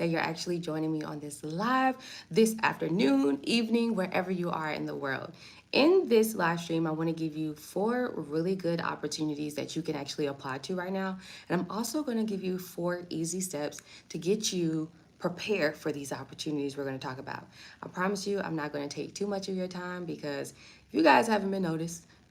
that you're actually joining me on this live this afternoon, evening, wherever you are in the world. In this live stream, I want to give you 4 really good opportunities that you can actually apply to right now. And I'm also going to give you 4 easy steps to get you prepared for these opportunities we're going to talk about. I promise you, I'm not going to take too much of your time because if you guys haven't been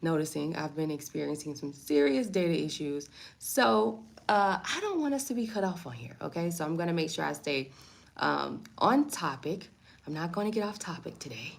noticing, I've been experiencing some serious data issues. So I don't want us to be cut off on here, okay? So I'm going to make sure I stay on topic. I'm not going to get off topic today.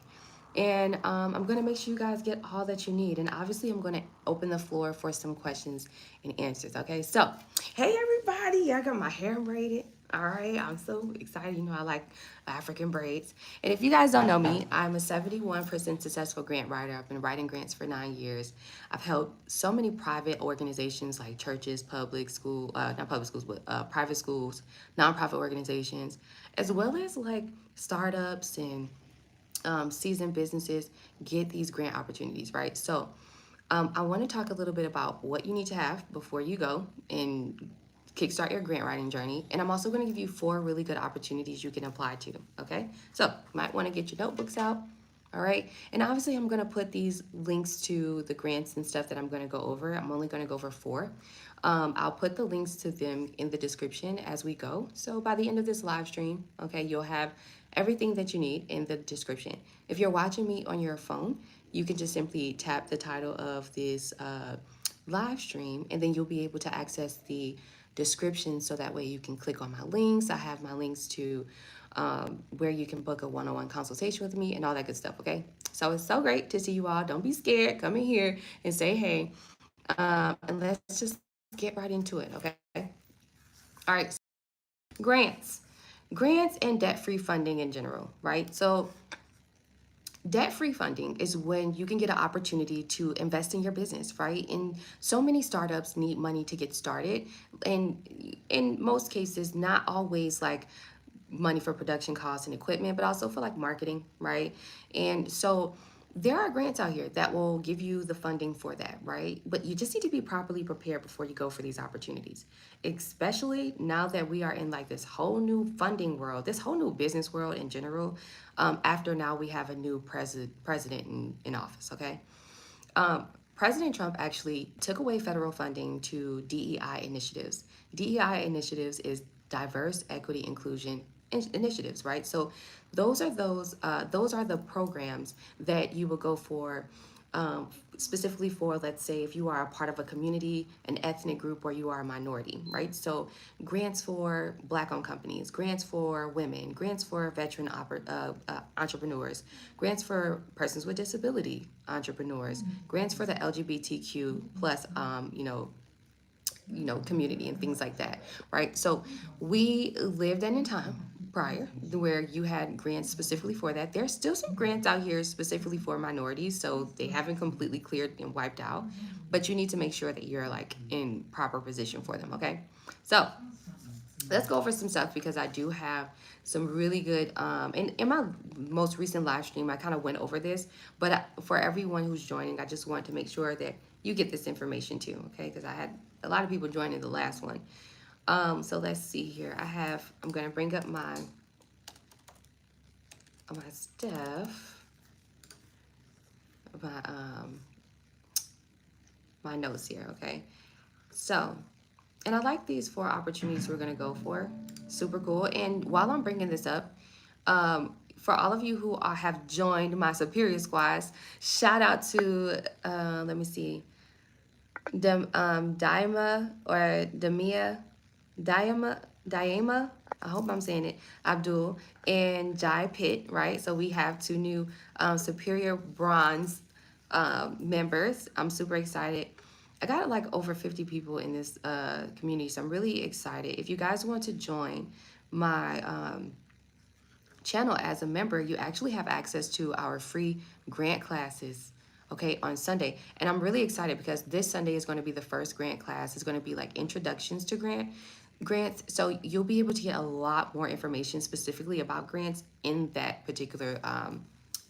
And I'm going to make sure you guys get all that you need. And obviously, I'm going to open the floor for some questions and answers. Okay. So, hey, everybody. I got my hair braided. All right. I'm so excited. You know, I like African braids. And if you guys don't know me, I'm a 71% successful grant writer. I've been writing grants for 9 years. I've helped so many private organizations like churches, public school, not public schools, but private schools, nonprofit organizations, as well as like startups and seasoned businesses get these grant opportunities, right? So I want to talk a little bit about what you need to have before you go and kickstart your grant writing journey. And I'm also going to give you 4 really good opportunities you can apply to, okay? So you might want to get your notebooks out, all right? And obviously I'm going to put these links to the grants and stuff that I'm going to go over. I'm only going to go over 4. I'll put the links to them in the description as we go. So by the end of this live stream, okay, you'll have everything that you need in the description. If you're watching me on your phone, you can just simply tap the title of this live stream, and then you'll be able to access the description so that way you can click on my links. I have my links to where you can book a one-on-one consultation with me and all that good stuff, okay? So it's so great to see you all. Don't be scared. Come in here and say hey. And let's just get right into it, okay? All right, grants. Grants and debt-free funding in general, right? So debt-free funding is when you can get an opportunity to invest in your business, right? And so many startups need money to get started. And in most cases, not always like money for production costs and equipment, but also for like marketing, right? And so there are grants out here that will give you the funding for that, right? But you just need to be properly prepared before you go for these opportunities, especially now that we are in like this whole new funding world, this whole new business world in general. After now we have a new president in office, okay? President Trump actually took away federal funding to DEI initiatives. DEI initiatives is diverse, equity, inclusion initiatives, right? So those are the programs that you will go for, specifically for, let's say, if you are a part of a community, an ethnic group, or you are a minority, right? So grants for Black-owned companies, grants for women, grants for veteran entrepreneurs, grants for persons with disability entrepreneurs, grants for the LGBTQ plus, community and things like that, right? So we lived in a time prior where you had grants specifically for that. There's still some grants out here specifically for minorities, so they haven't completely cleared and wiped out, but you need to make sure that you're like in proper position for them, okay? So let's go over some stuff because I do have some really good in my most recent live stream I kind of went over this, but for everyone who's joining, I just want to make sure that you get this information too, okay? Because I had a lot of people joining the last one. So let's see here. I'm gonna bring up my stuff, my notes here, okay? So, and I like these 4 opportunities we're gonna go for. Super cool. And while I'm bringing this up, for all of you who have joined my Superior Squads, shout out to, let me see, Daima or Damia, Diama, I hope I'm saying it, Abdul, and Jai Pitt, right? So we have 2 new Superior Bronze members. I'm super excited. I got like over 50 people in this community, so I'm really excited. If you guys want to join my channel as a member, you actually have access to our free grant classes, okay, on Sunday. And I'm really excited because this Sunday is going to be the first grant class. It's going to be like introductions to grants. So you'll be able to get a lot more information specifically about grants in that particular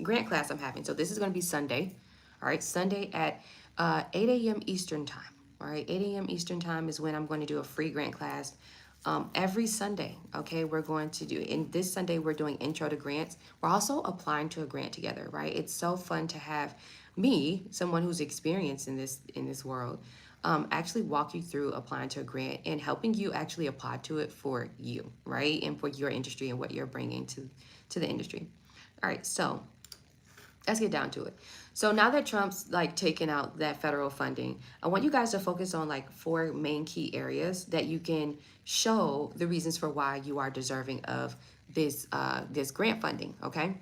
grant class I'm having. So this is going to be Sunday, all right, Sunday at 8 a.m. Eastern time. All right, 8 a.m. Eastern time is when I'm going to do a free grant class every Sunday, okay, we're going to do, in this Sunday, we're doing intro to grants. We're also applying to a grant together, right? It's so fun to have me, someone who's experienced in this world, actually walk you through applying to a grant and helping you actually apply to it for you, right? And for your industry and what you're bringing to the industry. All right, so let's get down to it. So now that Trump's like taken out that federal funding, I want you guys to focus on like four main key areas that you can show the reasons for why you are deserving of this grant funding. Okay,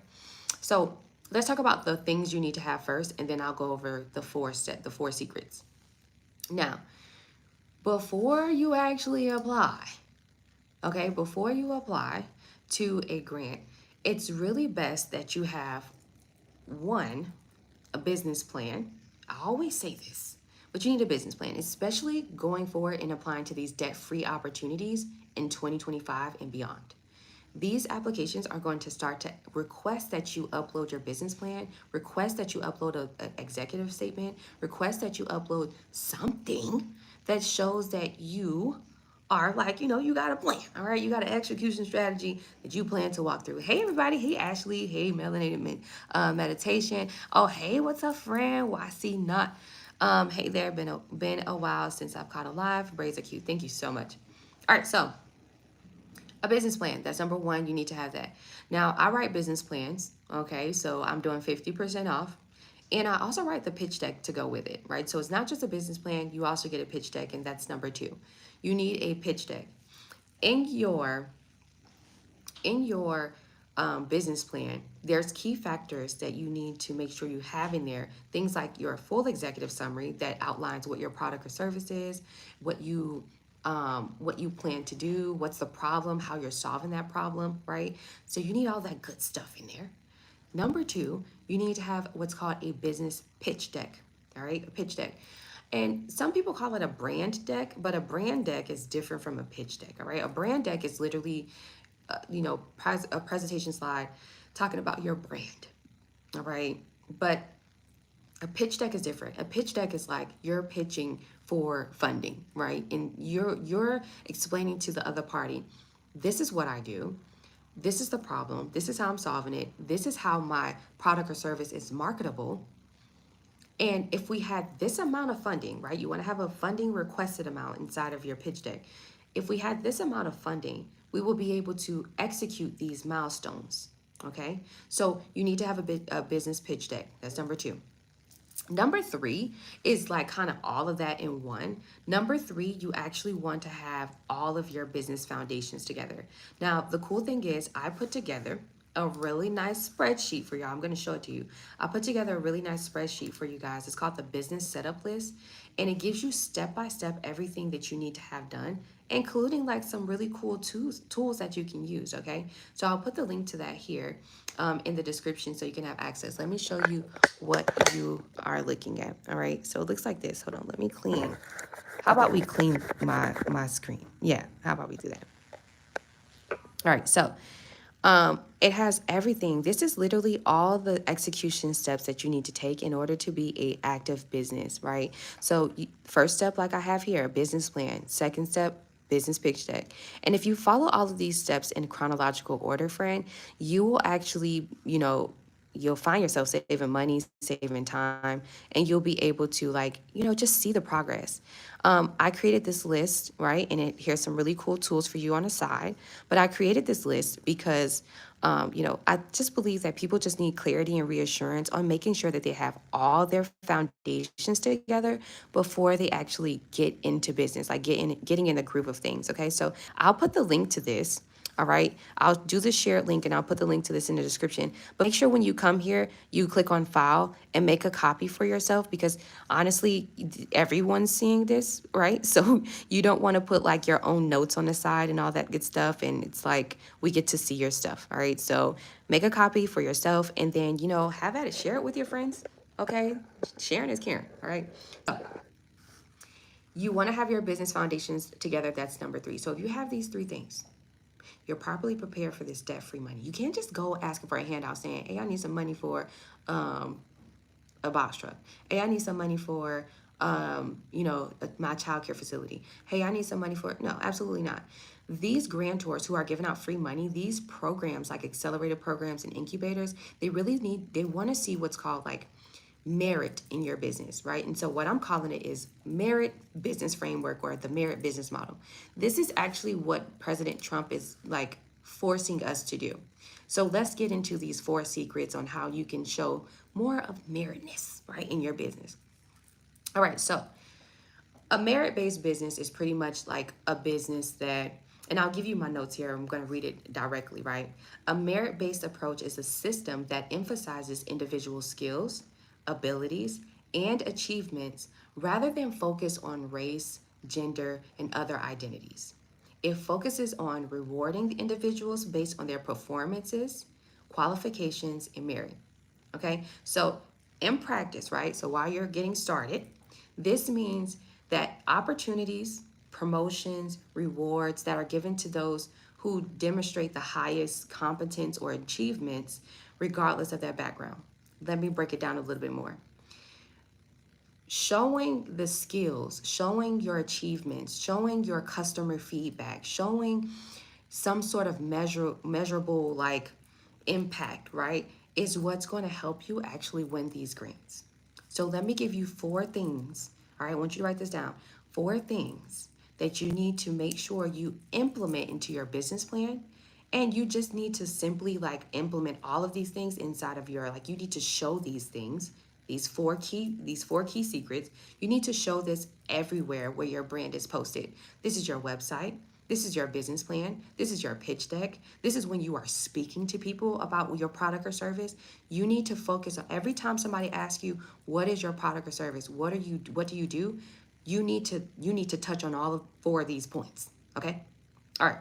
so let's talk about the things you need to have first, and then I'll go over the four secrets. Now, before you actually apply, okay, before you apply to a grant, it's really best that you have one, a business plan. I always say this, but you need a business plan, especially going forward and applying to these debt-free opportunities in 2025 and beyond. These applications are going to start to request that you upload your business plan, request that you upload an executive statement, request that you upload something that shows that you are like, you got a plan, all right? You got an execution strategy that you plan to walk through. Hey, everybody. Hey, Ashley. Hey, Melanated Meditation. Oh, hey, what's up, friend? Why see not? Hey there, been a while since I've caught a live. Braids are cute. Thank you so much. All right, so a business plan. That's number one. You need to have that. Now, I write business plans. Okay, so I'm doing 50% off. And I also write the pitch deck to go with it, right? So it's not just a business plan, you also get a pitch deck, and that's number two. You need a pitch deck. In your business plan, there's key factors that you need to make sure you have in there. Things like your full executive summary that outlines what your product or service is, what you plan to do, what's the problem, how you're solving that problem, right? So you need all that good stuff in there. Number two, you need to have what's called a business pitch deck, all right? A pitch deck. And some people call it a brand deck, but a brand deck is different from a pitch deck, all right? A brand deck is literally, a presentation slide talking about your brand, all right? But a pitch deck is different. A pitch deck is like you're pitching for funding, right? And you're explaining to the other party, this is what I do. This is the problem. This is how I'm solving it. This is how my product or service is marketable. And if we had this amount of funding, right? You want to have a funding requested amount inside of your pitch deck. If we had this amount of funding, we will be able to execute these milestones. Okay. So you need to have a business pitch deck. That's number two. Number three is like kind of all of that in one. Number three, you actually want to have all of your business foundations together. Now, the cool thing is I put together a really nice spreadsheet for y'all. I'm going to show it to you. I put together a really nice spreadsheet for you guys. It's called the business setup list, and it gives you step by step everything that you need to have done, including like some really cool tools that you can use. Okay, so I'll put the link to that here in the description so you can have access. Let me show you what you are looking at. All right, so it looks like this. Hold on, let me clean. How about we clean my screen? Yeah, how about we do that? All right, so it has everything. This is literally all the execution steps that you need to take in order to be a active business, right? So first step, like I have here, a business plan. Second step, business pitch deck. And if you follow all of these steps in chronological order, friend, you will actually, you'll find yourself saving money, saving time, and you'll be able to just see the progress. I created this list, right? And here's some really cool tools for you on the side. But I created this list because, I just believe that people just need clarity and reassurance on making sure that they have all their foundations together before they actually get into business, like getting in the groove of things. Okay, so I'll put the link to this. All right, I'll do the shared link and I'll put the link to this in the description. But make sure when you come here, you click on file and make a copy for yourself, because honestly, everyone's seeing this, right? So you don't want to put like your own notes on the side and all that good stuff. And it's like we get to see your stuff. All right, so make a copy for yourself and then, have at it. Share it with your friends. Okay, sharing is caring. All right. So, you want to have your business foundations together. That's number three. So if you have these three things, you're properly prepared for this debt-free money. You can't just go asking for a handout saying, hey, I need some money for a box truck. Hey, I need some money for, my childcare facility. Hey, I need some money for, no, absolutely not. These grantors who are giving out free money, these programs like accelerator programs and incubators, they want to see what's called like merit in your business, right? And so what I'm calling it is merit business framework, or the merit business model. This is actually what President Trump is like forcing us to do. So let's get into these 4 secrets on how you can show more of meritness, right, in your business. All right, so a merit-based business is pretty much like a business that, and I'll give you my notes here, I'm going to read it directly, right? A merit-based approach is a system that emphasizes individual skills, abilities, and achievements rather than focus on race, gender, and other identities. It focuses on rewarding individuals based on their performances, qualifications, and merit. Okay, so in practice, right? So while you're getting started, this means that opportunities, promotions, rewards that are given to those who demonstrate the highest competence or achievements, regardless of their background. Let me break it down a little bit more. Showing the skills, showing your achievements, showing your customer feedback, showing some sort of measurable like impact, right, is what's going to help you actually win these grants. So let me give you 4 things. All right, I want you to write this down. 4 things that you need to make sure you implement into your business plan. And you just need to simply like implement all of these things inside of your, like, you need to show these things, these four key secrets. You need to show this everywhere where your brand is posted. This is your website. This is your business plan. This is your pitch deck. This is when you are speaking to people about your product or service. You need to focus on every time somebody asks you, what is your product or service? What do you do? You need to touch on all 4 of these points. Okay? All right.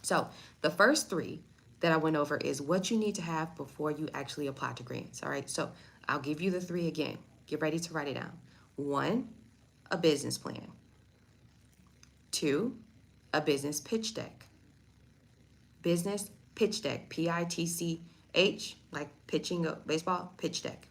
So the first 3 that I went over is what you need to have before you actually apply to grants. All right. So I'll give you the 3 again. Get ready to write it down. 1, a business plan. 2, a business pitch deck. Business pitch deck, PITCH, like pitching a baseball, pitch deck.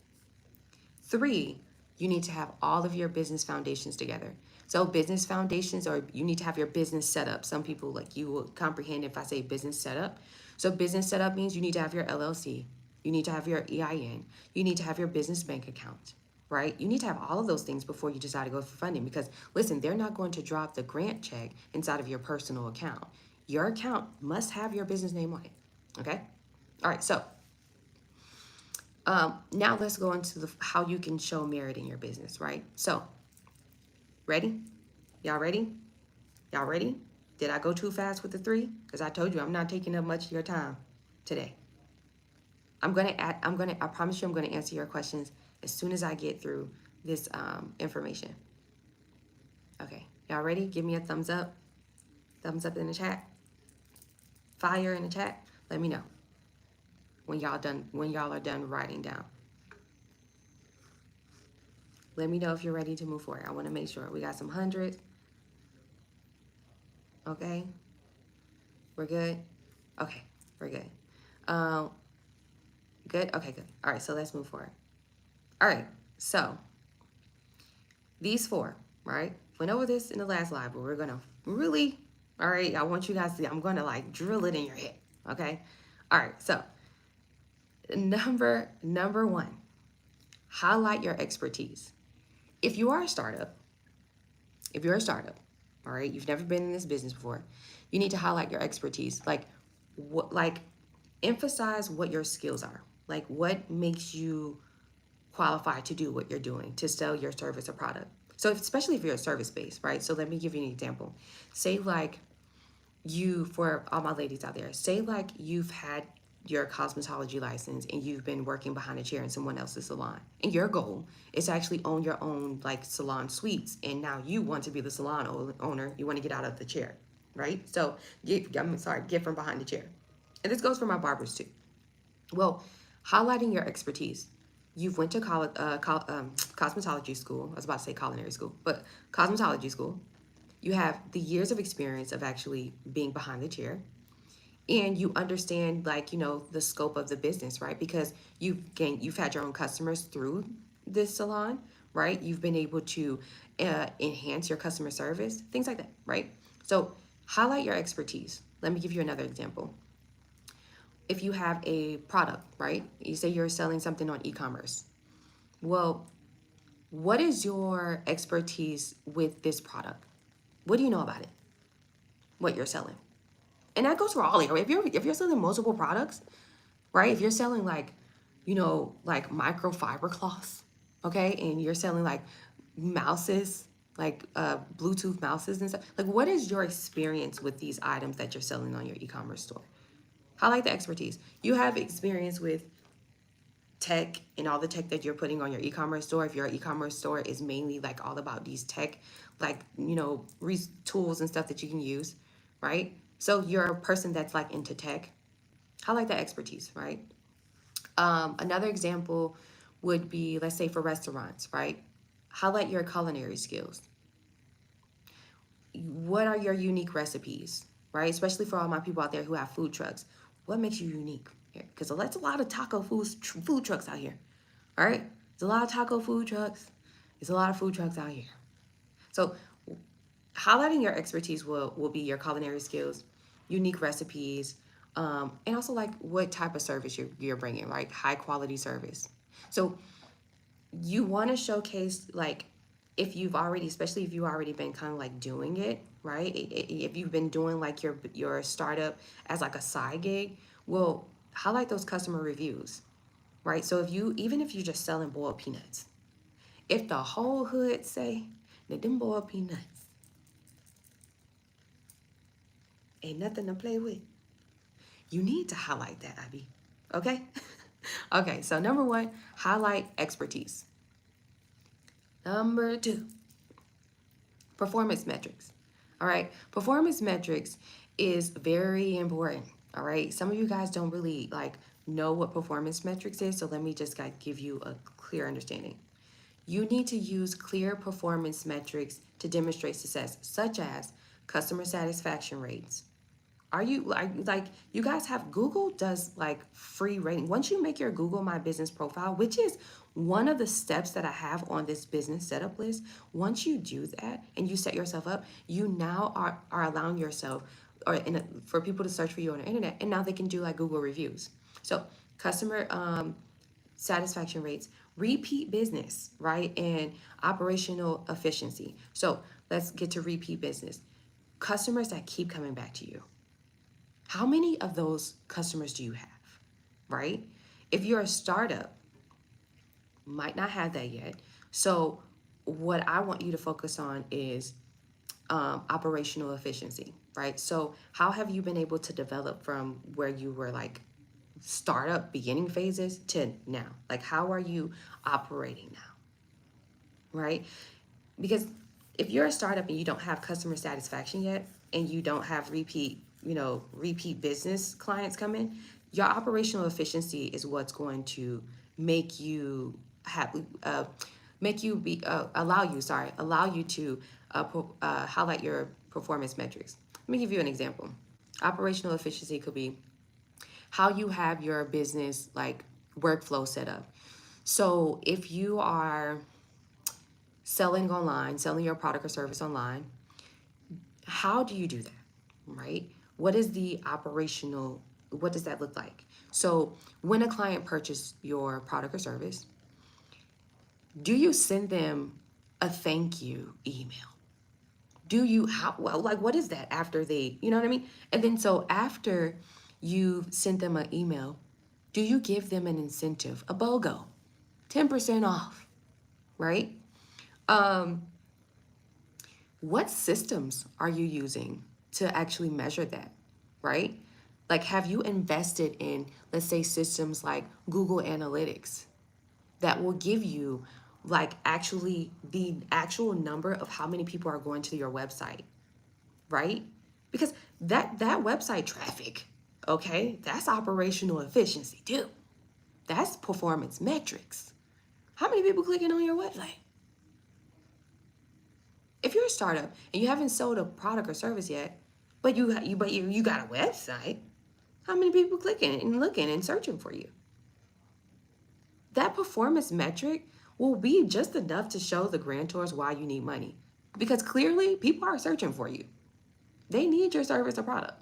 3, you need to have all of your business foundations together. So business foundations, or you need to have your business setup. Some people, like, you will comprehend if I say business setup. So business setup means you need to have your LLC. You need to have your EIN. You need to have your business bank account, right? You need to have all of those things before you decide to go for funding, because listen, they're not going to drop the grant check inside of your personal account. Your account must have your business name on it, okay? All right, so now let's go into how you can show merit in your business, right? So, ready? Y'all ready? Y'all ready? Did I go too fast with the 3? Because I told you I'm not taking up much of your time today. I promise you I'm gonna answer your questions as soon as I get through this information. Okay, y'all ready? Give me a thumbs up. Thumbs up in the chat. Fire in the chat. Let me know when y'all are done writing down. Let me know if you're ready to move forward. I want to make sure we got some hundreds. Okay, we're good. Okay, we're good. Good. Okay, good. All right, so let's move forward. All right, so these 4, right? Went over this in the last live, but we're gonna really, all right, I want you guys to, I'm gonna like drill it in your head, okay? All right, so number 1, highlight your expertise. If you're a startup, all right, you've never been in this business before, you need to highlight your expertise. Like emphasize what your skills are. Like, what makes you qualified to do what you're doing, to sell your service or product. So especially if you're a service based, right? So let me give you an example. Say like for all my ladies out there, say like you've had your cosmetology license and you've been working behind a chair in someone else's salon, and your goal is to actually own your own like salon suites, and now you want to be the salon owner, you want to get out of the chair, right? So get from behind the chair. And this goes for my barbers too. Well, highlighting your expertise. You've went to cosmetology school. I was about to say culinary school, but cosmetology school. You have the years of experience of actually being behind the chair, and you understand, like, the scope of the business, right? Because you've had your own customers through this salon, right? You've been able to enhance your customer service, things like that, right? So Highlight your expertise. Let me give you another example. If you have a product, right? You say you're selling something on e-commerce. Well, what is your expertise with this product? What do you know about it? What you're selling? And that goes for all of you. If you're selling multiple products, right? If you're selling like, like microfiber cloths, okay, and you're selling like mouses, like Bluetooth mouses and stuff, like what is your experience with these items that you're selling on your e-commerce store? Highlight the expertise. You have experience with tech and all the tech that you're putting on your e-commerce store. If your e-commerce store is mainly like all about these tech, like, tools and stuff that you can use, right? So you're a person that's like into tech. Highlight that expertise, right? Another example would be, let's say for restaurants, right? Highlight your culinary skills. What are your unique recipes, right? Especially for all my people out there who have food trucks. What makes you unique? Because that's a lot of taco food trucks out here, all right? There's a lot of taco food trucks. There's a lot of food trucks out here. So highlighting your expertise will be your culinary skills, unique recipes, and also like what type of service you're bringing, right? High quality service. So you want to showcase like if you've already, especially if you've already been kind of like doing it, right? If you've been doing like your startup as like a side gig, well, highlight those customer reviews, right? So even if you're just selling boiled peanuts, if the whole hood say that them boiled peanuts ain't nothing to play with, you need to highlight that, Abby. Okay? Okay, so number one, highlight expertise. Number two, performance metrics. All right, performance metrics is very important. All right, some of you guys don't really like know what performance metrics is, so let me just give you a clear understanding. You need to use clear performance metrics to demonstrate success, such as customer satisfaction rates. Are you like you guys have Google does like free rating. Once you make your Google My Business profile, which is one of the steps that I have on this business setup list, once you do that and you set yourself up, you now are allowing yourself for people to search for you on the internet, and now they can do like Google reviews. So customer satisfaction rates, repeat business, right? And operational efficiency. So let's get to repeat business. Customers that keep coming back to you. How many of those customers do you have, right? If you're a startup, might not have that yet. So what I want you to focus on is operational efficiency, right? So how have you been able to develop from where you were like startup beginning phases to now? Like how are you operating now, right? Because if you're a startup and you don't have customer satisfaction yet and you don't have repeat business clients come in, your operational efficiency is what's going to make you have allow you to highlight your performance metrics. Let me give you an example. Operational efficiency could be how you have your business like workflow set up. So if you are selling online, selling your product or service online, how do you do that, right? What is the operational, what does that look like? So when a client purchases your product or service, do you send them a thank you email? What is that after they, you know what I mean? And then so after you've sent them an email, do you give them an incentive, a BOGO, 10% off, right? What systems are you using to actually measure that, right? Like, have you invested in, let's say, systems like Google Analytics that will give you like actually the actual number of how many people are going to your website, right? Because that website traffic, okay, that's operational efficiency too. That's performance metrics. How many people clicking on your website? If you're a startup and you haven't sold a product or service yet, but you got a website, how many people clicking and looking and searching for you? That performance metric will be just enough to show the grantors why you need money, because clearly people are searching for you. They need your service or product.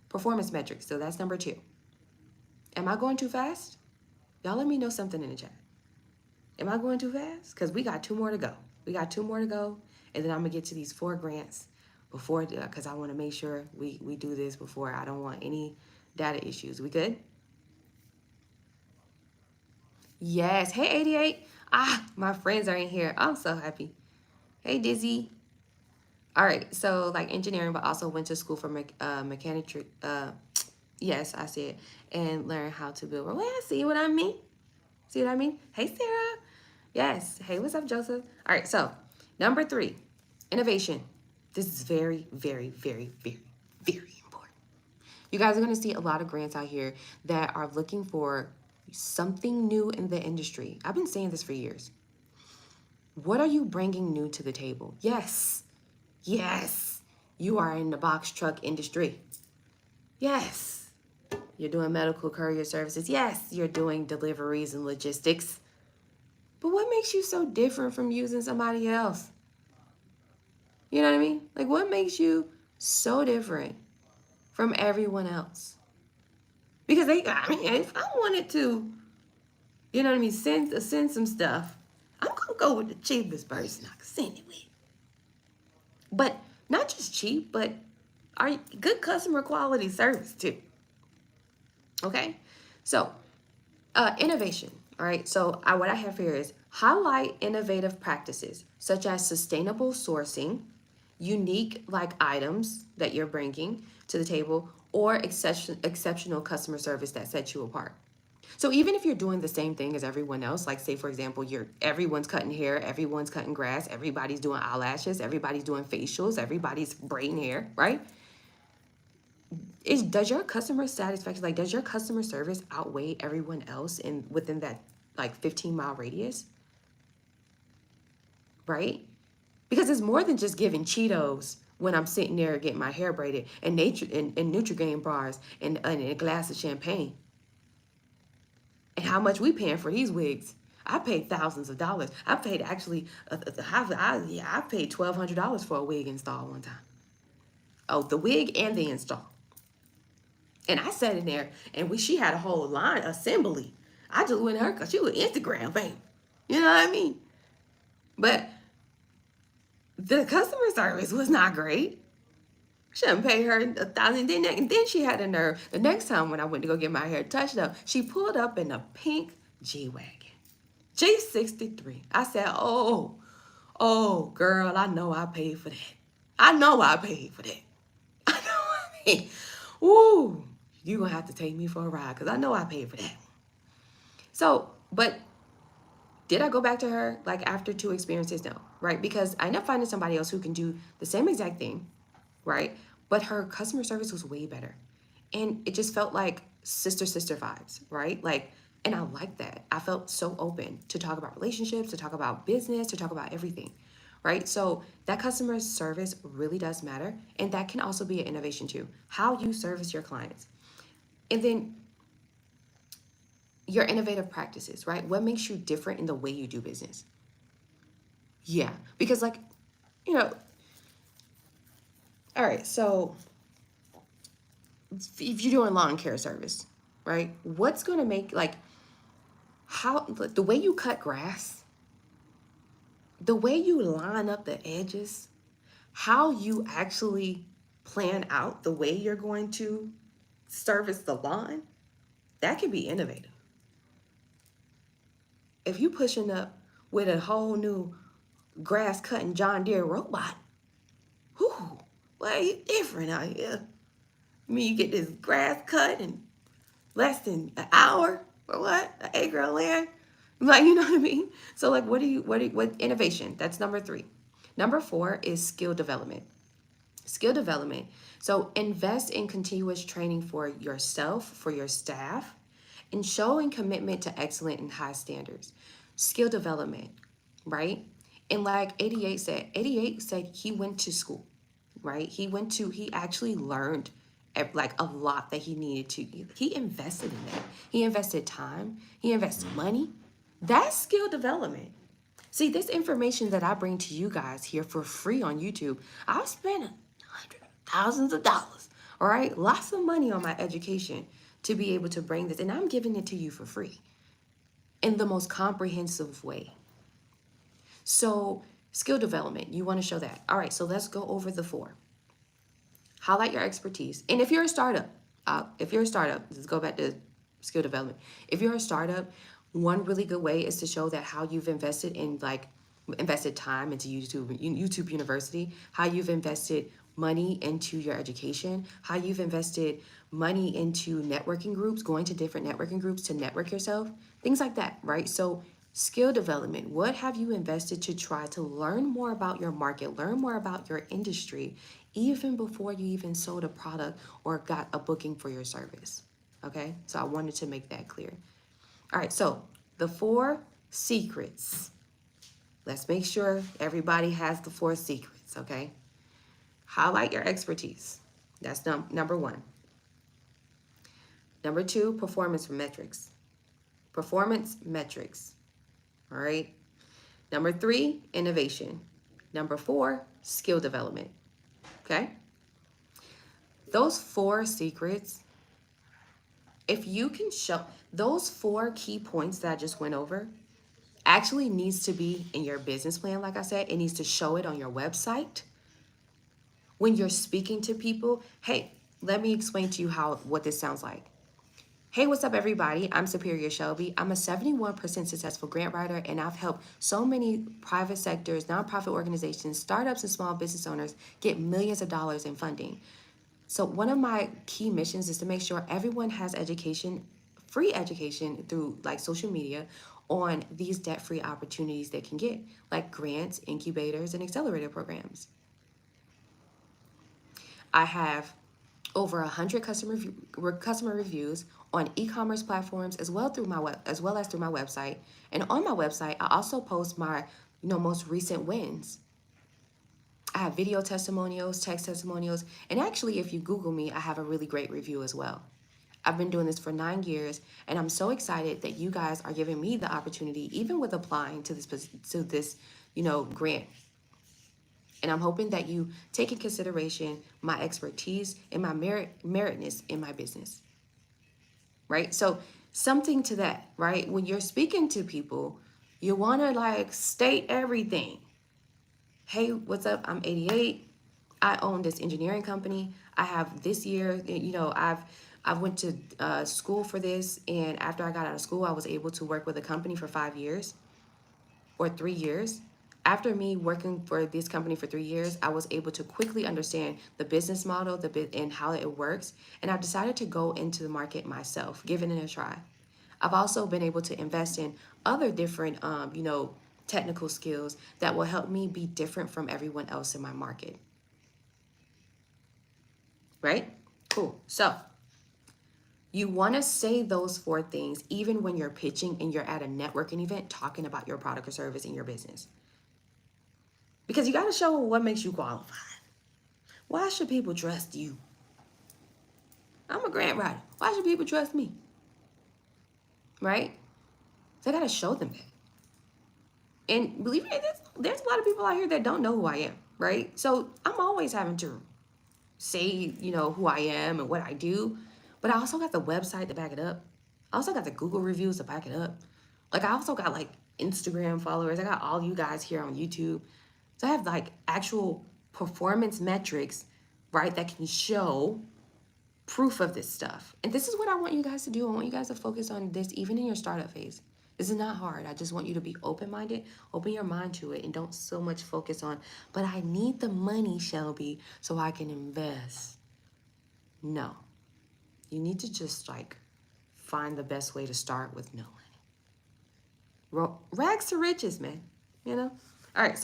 Performance metrics. So that's number 2. Am I going too fast? Y'all let me know something in the chat. Am I going too fast? Because we got 2 more to go. We got 2 more to go. And then I'm going to get to these 4 grants before, because I want to make sure we do this before. I don't want any data issues. We good? Yes. Hey, 88. My friends are in here. I'm so happy. Hey, Dizzy. All right. So like engineering, but also went to school for mechanic. Yes, I said, and learn how to build. Well, see what I mean? See what I mean? Hey, Sarah. Yes. Hey, what's up, Joseph? All right. So number 3, innovation. This is very, very, very, very, very important. You guys are going to see a lot of grants out here that are looking for something new in the industry. I've been saying this for years. What are you bringing new to the table? Yes. Yes. You are in the box truck industry. Yes. You're doing medical courier services. Yes. You're doing deliveries and logistics. But what makes you so different from using somebody else? You know what I mean? Like, what makes you so different from everyone else? Because if I wanted to, you know what I mean, send some stuff, I'm going to go with the cheapest person I can send it with. But not just cheap, but good customer quality service too. Okay? So, innovation. All right. So, what I have here is highlight innovative practices such as sustainable sourcing, unique like items that you're bringing to the table, or exceptional customer service that sets you apart. So even if you're doing the same thing as everyone else, like say for example, everyone's cutting hair, everyone's cutting grass, everybody's doing eyelashes, everybody's doing facials, everybody's braiding hair, right? Does your customer satisfaction, like does your customer service outweigh everyone else within that like 15-mile radius? Right? Because it's more than just giving Cheetos when I'm sitting there getting my hair braided and Nutrigrain bars and a glass of champagne. And how much we paying for these wigs? I paid thousands of dollars. I paid actually, I paid $1,200 for a wig install one time. Oh, the wig and the install. And I sat in there and she had a whole line assembly. I just went to her because she was Instagram famous. You know what I mean? But the customer service was not great. Shouldn't pay her $1,000. And then she had a nerve. The next time when I went to go get my hair touched up, she pulled up in a pink G-Wagon. G63. I said, oh, girl, I know I paid for that. I know I paid for that. I know I paid. Ooh, you're going to have to take me for a ride because I know I paid for that. So, but did I go back to her like after 2 experiences? No, right? Because I ended up finding somebody else who can do the same exact thing, right? But her customer service was way better. And it just felt like sister vibes, right? Like, and I like that. I felt so open to talk about relationships, to talk about business, to talk about everything, right? So that customer service really does matter. And that can also be an innovation too, how you service your clients. And then your innovative practices, right? What makes you different in the way you do business? Yeah, because like, you know, all right, so if you're doing lawn care service, right? What's going to make like the way you cut grass, the way you line up the edges, how you actually plan out the way you're going to service the lawn, that can be innovative. If you pushing up with a whole new grass cutting John Deere robot, whoo, well, you different out here. I mean, you get this grass cut in less than an hour or what? An acre of land? Like, you know what I mean? So like, what innovation? That's number 3. Number 4 is skill development. Skill development. So invest in continuous training for yourself, for your staff, and showing commitment to excellent and high standards. Skill development, right? And like 88 said he went to school, right? He actually learned like a lot that he needed to. He invested in that. He invested time. He invested money. That's skill development. See, this information that I bring to you guys here for free on YouTube, I've spent thousands of dollars, all right? Lots of money on my education to be able to bring this. And I'm giving it to you for free in the most comprehensive way. So skill development, you want to show that. All right, so let's go over the 4. Highlight your expertise. And if you're a startup, let's go back to skill development. If you're a startup, one really good way is to show that how you've invested time into YouTube University, how you've invested money into your education, how you've invested money into networking groups, going to different networking groups to network yourself, things like that, right? So skill development, what have you invested to try to learn more about your market, learn more about your industry, even before you even sold a product or got a booking for your service, okay? So I wanted to make that clear. All right, so the 4 secrets. Let's make sure everybody has the 4 secrets, okay? Highlight your expertise. That's number 1. Number 2, performance metrics. Performance metrics, all right? Number 3, innovation. Number 4, skill development, okay? Those 4 secrets, if you can show those 4 key points that I just went over, actually needs to be in your business plan. Like I said, it needs to show it on your website. When you're speaking to people, hey, let me explain to you what this sounds like. Hey, what's up, everybody? I'm Superior Shelby. I'm a 71% successful grant writer, and I've helped so many private sectors, nonprofit organizations, startups, and small business owners get millions of dollars in funding. So one of my key missions is to make sure everyone has education, free education through like social media on these debt-free opportunities they can get, like grants, incubators, and accelerator programs. I have over 100 customer reviews on e-commerce platforms as well as through my website. And on my website, I also post my most recent wins. I have video testimonials, text testimonials, and actually, if you Google me, I have a really great review as well. I've been doing this for 9 years, and I'm so excited that you guys are giving me the opportunity, even with applying to this grant. And I'm hoping that you take in consideration my expertise and my meritness in my business, right? So something to that, right? When you're speaking to people, you want to like state everything. Hey, what's up? I'm 88. I own this engineering company. I have this year, I went to school for this, and after I got out of school, I was able to work with a company for 5 years or 3 years. After me working for this company for 3 years, I was able to quickly understand the business model, and how it works, and I decided to go into the market myself, giving it a try. I've also been able to invest in other different, technical skills that will help me be different from everyone else in my market. Right? Cool. So you want to say those 4 things even when you're pitching and you're at a networking event talking about your product or service in your business. Because you got to show what makes you qualified. Why should people trust you? I'm a grant writer. Why should people trust me? Right? So I got to show them that. And believe me, there's a lot of people out here that don't know who I am, right? So I'm always having to say, who I am and what I do. But I also got the website to back it up. I also got the Google reviews to back it up. Like, I also got like Instagram followers. I got all you guys here on YouTube. So I have like actual performance metrics, right, that can show proof of this stuff. And this is what I want you guys to do. I want you guys to focus on this even in your startup phase. This is not hard. I just want you to be open-minded, open your mind to it, and don't so much focus on, but I need the money, Shelby, so I can invest. No. You need to just like find the best way to start with no money. Rags to riches, man. All right,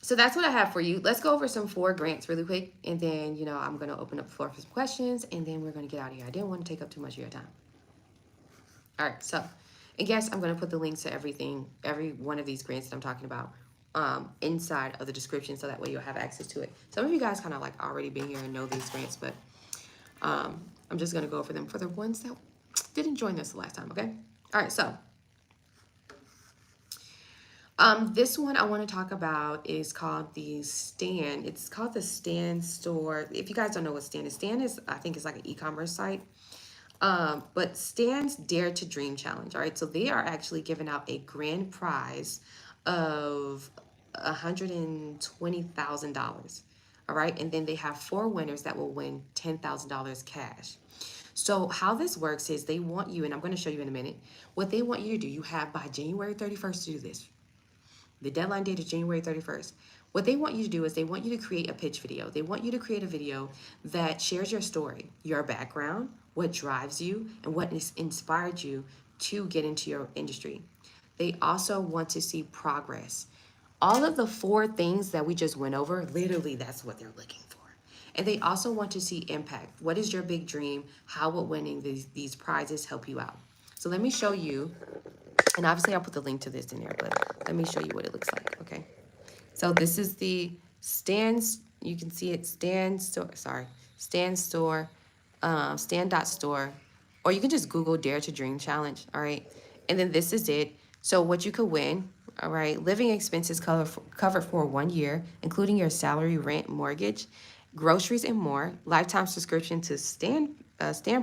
so that's what I have for you. Let's go over some 4 grants really quick, and then, I'm going to open up the floor for some questions, and then we're going to get out of here. I didn't want to take up too much of your time. All right, so, and yes, I'm going to put the links to every one of these grants that I'm talking about inside of the description, so that way you'll have access to it. Some of you guys kind of like already been here and know these grants, but I'm just going to go over them for the ones that didn't join us the last time, okay? All right, so This one I want to talk about is called the Stand. It's called the Stand Store. If you guys don't know what Stand is, I think it's like an e-commerce site. But Stan's Dare to Dream Challenge. All right, so they are actually giving out a grand prize of $120,000. All right, and then they have 4 winners that will win $10,000 cash. So how this works is they want you, and I'm going to show you in a minute, what they want you to do. You have by January 31st to do this. The deadline date is January 31st. What they want you to do is they want you to create a pitch video. They want you to create a video that shares your story, your background, what drives you, and what has inspired you to get into your industry. They also want to see progress. All of the 4 things that we just went over, literally that's what they're looking for. And they also want to see impact. What is your big dream? How will winning these prizes help you out? So let me show you, and obviously I'll put the link to this in there, but let me show you what it looks like, okay? So this is the stands, you can see it, stand store, stand.store, or you can just Google Dare to Dream Challenge, all right? And then this is it. So what you could win, all right, living expenses covered for 1 year, including your salary, rent, mortgage, groceries, and more, lifetime subscription to Stand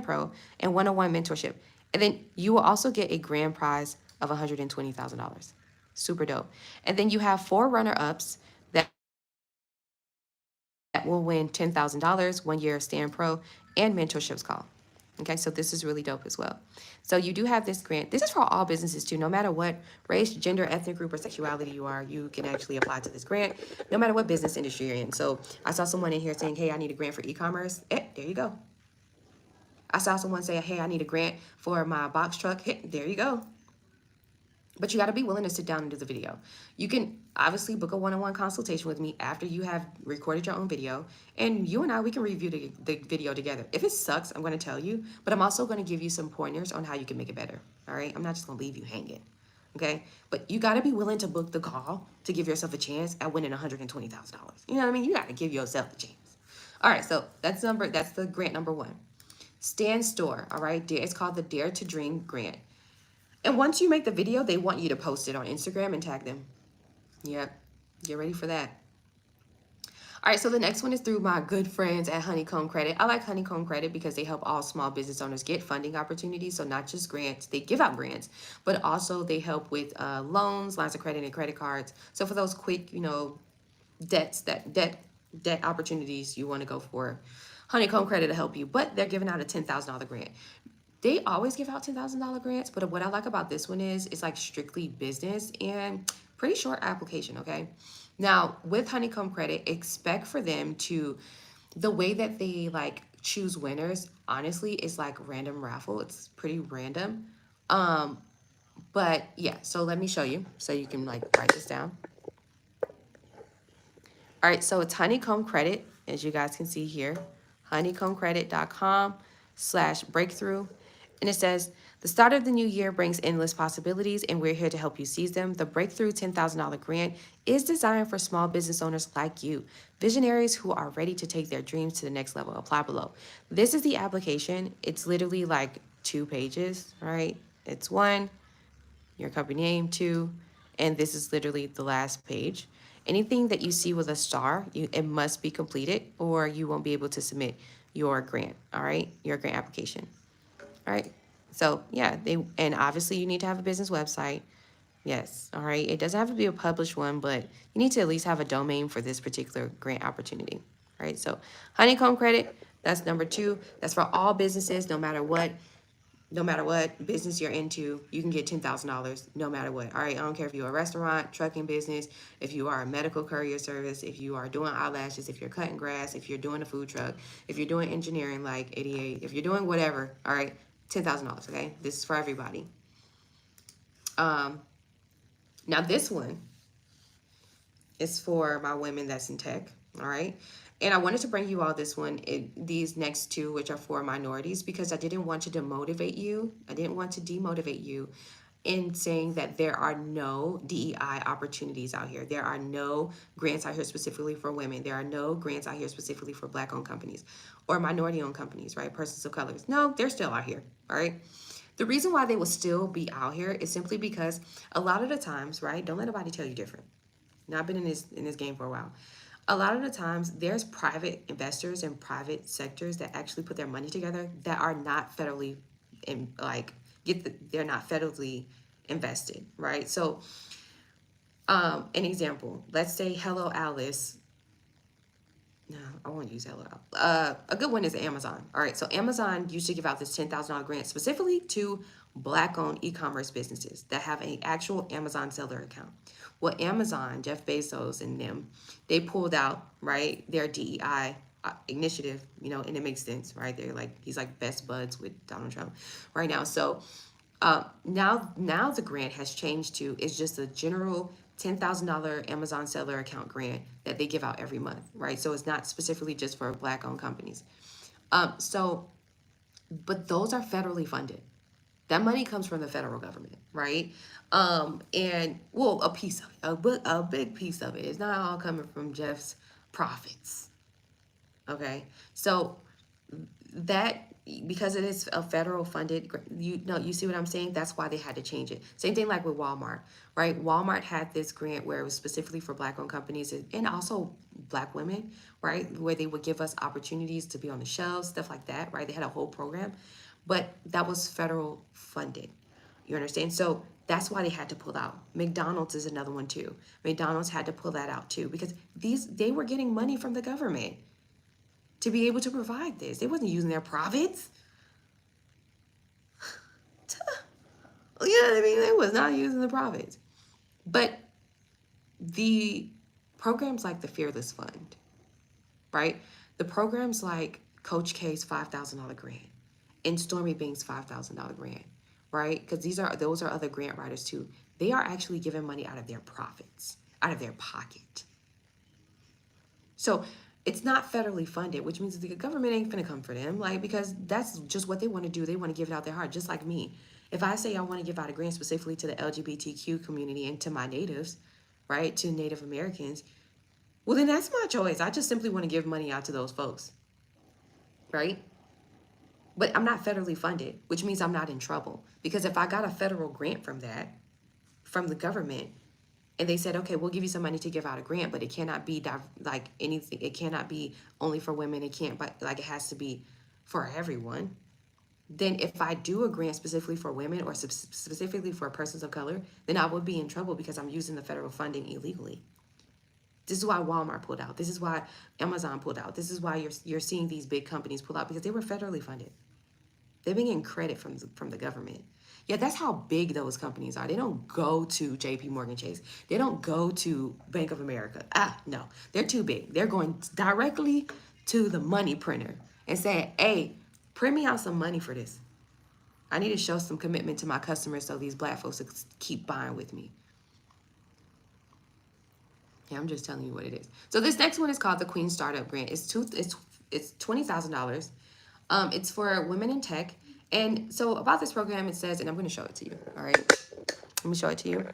Pro, and one-on-one mentorship. And then you will also get a grand prize of $120,000. Super dope. And then you have 4 runner-ups that will win $10,000, 1 year of Stand Pro, and mentorships call. Okay, so this is really dope as well. So you do have this grant. This is for all businesses too. No matter what race, gender, ethnic group, or sexuality you are, you can actually apply to this grant, no matter what business industry you're in. So I saw someone in here saying, hey, I need a grant for e-commerce. There you go. I saw someone say, hey, I need a grant for my box truck. There you go. But you got to be willing to sit down and do the video. You can obviously book a one-on-one consultation with me after you have recorded your own video. And you and I, we can review the video together. If it sucks, I'm going to tell you. But I'm also going to give you some pointers on how you can make it better. All right? I'm not just going to leave you hanging. Okay? But you got to be willing to book the call to give yourself a chance at winning $120,000. You know what I mean? You got to give yourself a chance. All right. So that's the grant number 1. Stand Store. All right? It's called the Dare to Dream Grant. And once you make the video, they want you to post it on Instagram and tag them. Yep, get ready for that. All right, so the next one is through my good friends at Honeycomb Credit. I like Honeycomb Credit because they help all small business owners get funding opportunities. So not just grants, they give out grants, but also they help with loans, lines of credit, and credit cards. So for those quick, debt opportunities you want to go for, Honeycomb Credit to help you. But they're giving out a $10,000 grant. They always give out $10,000 grants, but what I like about this one is it's like strictly business and pretty short application, okay? Now, with Honeycomb Credit, expect for them to, the way that they like choose winners, honestly, is like random raffle. It's pretty random. But yeah, so let me show you so you can like write this down. All right, so it's Honeycomb Credit, as you guys can see here, honeycombcredit.com/breakthrough. And it says, the start of the new year brings endless possibilities, and we're here to help you seize them. The Breakthrough $10,000 grant is designed for small business owners like you, visionaries who are ready to take their dreams to the next level. Apply below. This is the application. It's literally like 2 pages, all right? It's 1, your company name, 2, and this is literally the last page. Anything that you see with a star, it must be completed, or you won't be able to submit your grant, all right? Your grant application. All right. So yeah, and obviously you need to have a business website. Yes. All right. It doesn't have to be a published one, but you need to at least have a domain for this particular grant opportunity. All right. So Honeycomb Credit, that's number 2. That's for all businesses, no matter what business you're into, you can get $10,000 no matter what. All right. I don't care if you're a restaurant, trucking business, if you are a medical courier service, if you are doing eyelashes, if you're cutting grass, if you're doing a food truck, if you're doing engineering like 88, if you're doing whatever. All right. $10,000, okay? This is for everybody. Now this one is for my women that's in tech, all right? And I wanted to bring you all this one, these next 2, which are for minorities, because I didn't want to demotivate you. I didn't want to demotivate you in saying that there are no DEI opportunities out here. There are no grants out here specifically for women. There are no grants out here specifically for Black-owned companies or minority-owned companies, right? Persons of colors. No, they're still out here, all right? The reason why they will still be out here is simply because a lot of the times, right? Don't let nobody tell you different. Now, I've been in this game for a while. A lot of the times, there's private investors and private sectors that actually put their money together that are not federally, in like they're not federally invested, right? So, an example. Let's say Hello Alice. No, I won't use Hello. A good one is Amazon. All right, so Amazon used to give out this $10,000 grant specifically to Black-owned e-commerce businesses that have an actual Amazon seller account. Well, Amazon, Jeff Bezos and them, they pulled out, right, their DEI initiative, and it makes sense, right? He's like best buds with Donald Trump right now. So now the grant has changed to it's just a general $10,000 Amazon seller account grant that they give out every month, right? So it's not specifically just for Black-owned companies. But those are federally funded. That money comes from the federal government, right? And well, a piece of it, a big piece of it. It's not all coming from Jeff's profits. Okay, so that because it is a federal funded, you see what I'm saying? That's why they had to change it. Same thing like with Walmart, right? Walmart had this grant where it was specifically for Black-owned companies and also Black women, right? Where they would give us opportunities to be on the shelves, stuff like that, right? They had a whole program, but that was federal funded. You understand? So that's why they had to pull out. McDonald's is another one too. McDonald's had to pull that out too because they were getting money from the government to be able to provide this. They wasn't using their profits. You know what I mean? They was not using the profits. But the programs like the Fearless Fund, right? The programs like Coach K's $5,000 grant and Stormy Bank's $5,000 grant, right? Because those are other grant writers too. They are actually giving money out of their profits, out of their pocket. So it's not federally funded, which means the government ain't finna come for them, because that's just what they want to do. They want to give it out their heart, just like me. If I say I want to give out a grant specifically to the LGBTQ community and to my natives, right, to Native Americans, well, then that's my choice. I just simply want to give money out to those folks, right? But I'm not federally funded, which means I'm not in trouble. Because if I got a federal grant from the government, and they said, okay, we'll give you some money to give out a grant, but it cannot be like anything. It cannot be only for women. It can't, it has to be for everyone. Then if I do a grant specifically for women or specifically for persons of color, then I would be in trouble because I'm using the federal funding illegally. This is why Walmart pulled out. This is why Amazon pulled out. This is why you're seeing these big companies pull out because they were federally funded. They've been getting credit from the government. Yeah, that's how big those companies are. They don't go to JP Morgan Chase. They don't go to Bank of America. No, they're too big. They're going directly to the money printer and saying, hey, print me out some money for this. I need to show some commitment to my customers so these Black folks keep buying with me. Yeah, I'm just telling you what it is. So this next one is called the Queen Startup Grant. It's $20,000. It's for women in tech. And so about this program, it says, and I'm going to show it to you. All right. Let me show it to you.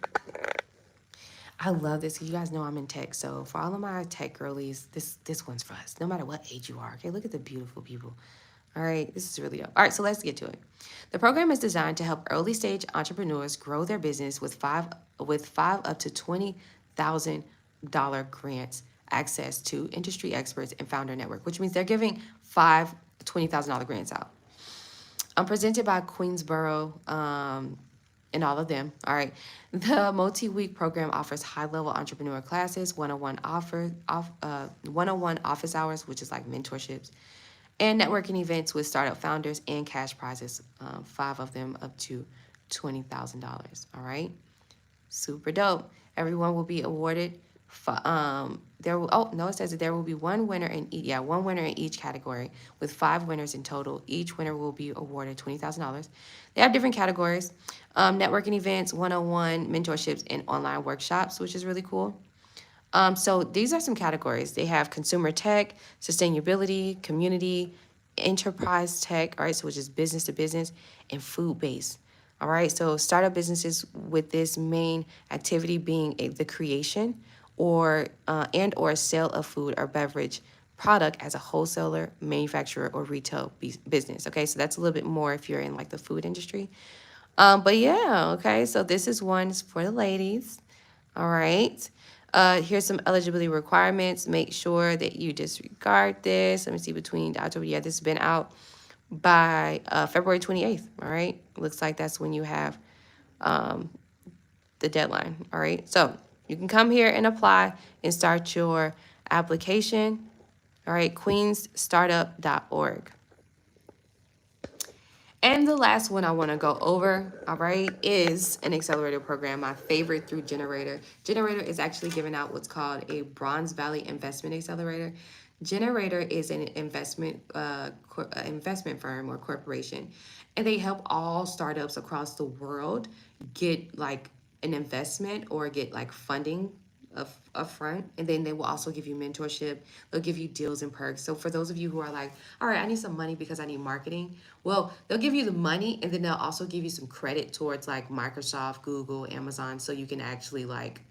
I love this. You guys know I'm in tech. So for all of my tech girlies, this one's for us, no matter what age you are. Okay. Look at the beautiful people. All right. This is really dope. All right. So let's get to it. The program is designed to help early stage entrepreneurs grow their business with five up to $20,000 grants, access to industry experts and founder network, which means they're giving five $20,000 grants out. Presented by Queensboro and all of them. All right. The multi-week program offers high-level entrepreneur classes, one-on-one office hours, which is like mentorships, and networking events with startup founders and cash prizes, 5 of them up to $20,000. All right. Super dope. Everyone will be awarded. It says that there will be one winner in each category with 5 winners in total. Each winner will be awarded $20,000. They have different categories: networking events, one-on-one mentorships, and online workshops, which is really cool. So these are some categories. They have consumer tech, sustainability, community, enterprise tech, all right, so which is business to business, and food-based. All right, so startup businesses with this main activity being the creation or sale of food or beverage product as a wholesaler, manufacturer, or retail business. Okay, so that's a little bit more if you're in like the food industry. But yeah, okay, so this is one for the ladies. All right. Here's some eligibility requirements. Make sure that you disregard this. Let me see, between October. Yeah, this has been out by February 28th. All right. Looks like that's when you have the deadline. All right. So you can come here and apply and start your application. All right. queensstartup.org. And the last one I want to go over, all right, is an accelerator program, my favorite through Generator. Generator is actually giving out what's called a Bronze Valley Investment Accelerator. Generator is an investment firm or corporation, and they help all startups across the world get like an investment or get like funding up front, and then they will also give you mentorship. They'll give you deals and perks. So for those of you who are like, all right, I need some money because I need marketing, well, they'll give you the money, and then they'll also give you some credit towards like Microsoft, Google, Amazon, so you can actually like,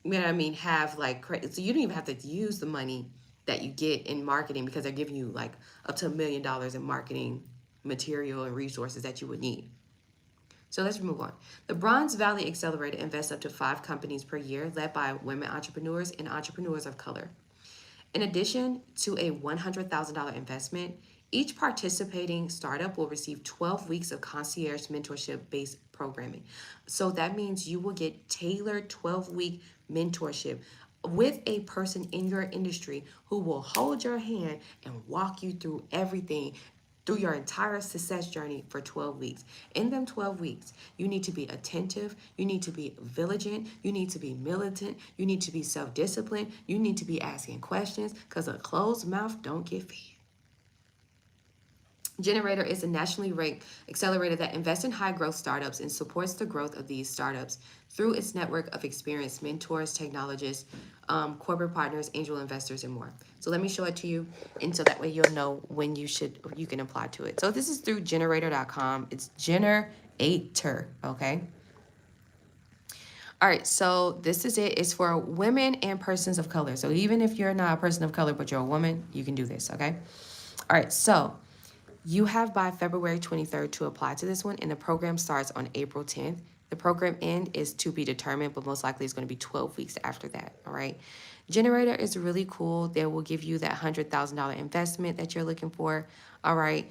you know what I mean, have like credit. So you don't even have to use the money that you get in marketing, because they're giving you like up to $1 million in marketing material and resources that you would need. So let's move on. The Bronze Valley Accelerator invests up to 5 companies per year, led by women entrepreneurs and entrepreneurs of color. In addition to a $100,000 investment, each participating startup will receive 12 weeks of concierge mentorship-based programming. So that means you will get tailored 12-week mentorship with a person in your industry who will hold your hand and walk you through everything, through your entire success journey for 12 weeks. In them 12 weeks, you need to be attentive, you need to be vigilant, you need to be militant, you need to be self-disciplined, you need to be asking questions, because a closed mouth don't get fed. Generator is a nationally ranked accelerator that invests in high growth startups and supports the growth of these startups through its network of experienced mentors, technologists, corporate partners, angel investors, and more. So let me show it to you, and so that way you'll know when you can apply to it. So this is through generator.com. It's Generator, okay? All right, so this is it. It's for women and persons of color. So even if you're not a person of color, but you're a woman, you can do this, okay? All right, so you have by February 23rd to apply to this one, and the program starts on April 10th. The program end is to be determined, but most likely it's going to be 12 weeks after that, all right? Generator is really cool. They will give you that $100,000 investment that you're looking for, all right?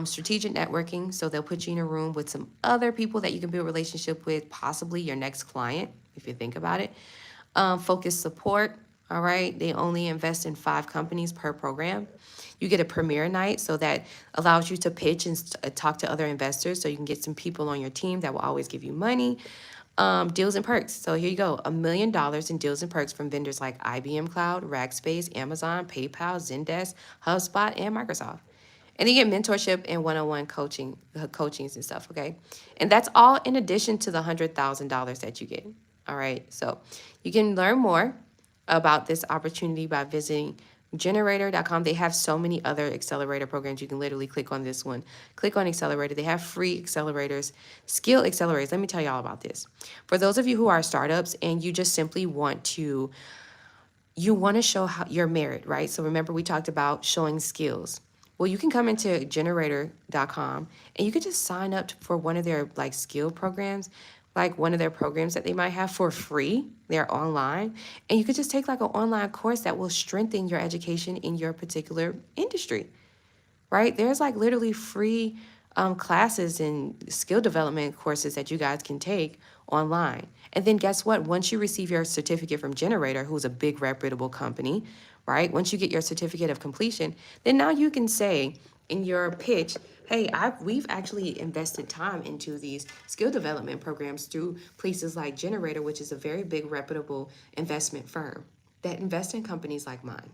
Strategic networking, so they'll put you in a room with some other people that you can build a relationship with, possibly your next client, if you think about it. Focused support, all right? They only invest in 5 companies per program. You get a premiere night, so that allows you to pitch and talk to other investors, so you can get some people on your team that will always give you money. Deals and perks. So here you go, $1 million in deals and perks from vendors like IBM Cloud, Rackspace, Amazon, PayPal, Zendesk, HubSpot, and Microsoft. And you get mentorship and one-on-one coachings and stuff, okay? And that's all in addition to the $100,000 that you get, all right? So you can learn more about this opportunity by visiting generator.com. They have so many other accelerator programs. You can literally click on this one. Click on Accelerator. They have free accelerators, skill accelerators. Let me tell you all about this. For those of you who are startups and you just simply want to show how your merit, right? So remember, we talked about showing skills. Well, you can come into generator.com and you can just sign up for one of their like skill programs, like one of their programs that they might have for free. They're online, and you could just take like an online course that will strengthen your education in your particular industry, right? There's like literally free classes and skill development courses that you guys can take online. And then guess what? Once you receive your certificate from Generator, who's a big reputable company, right? Once you get your certificate of completion, then now you can say in your pitch, hey, we've actually invested time into these skill development programs through places like Generator, which is a very big reputable investment firm that invest in companies like mine.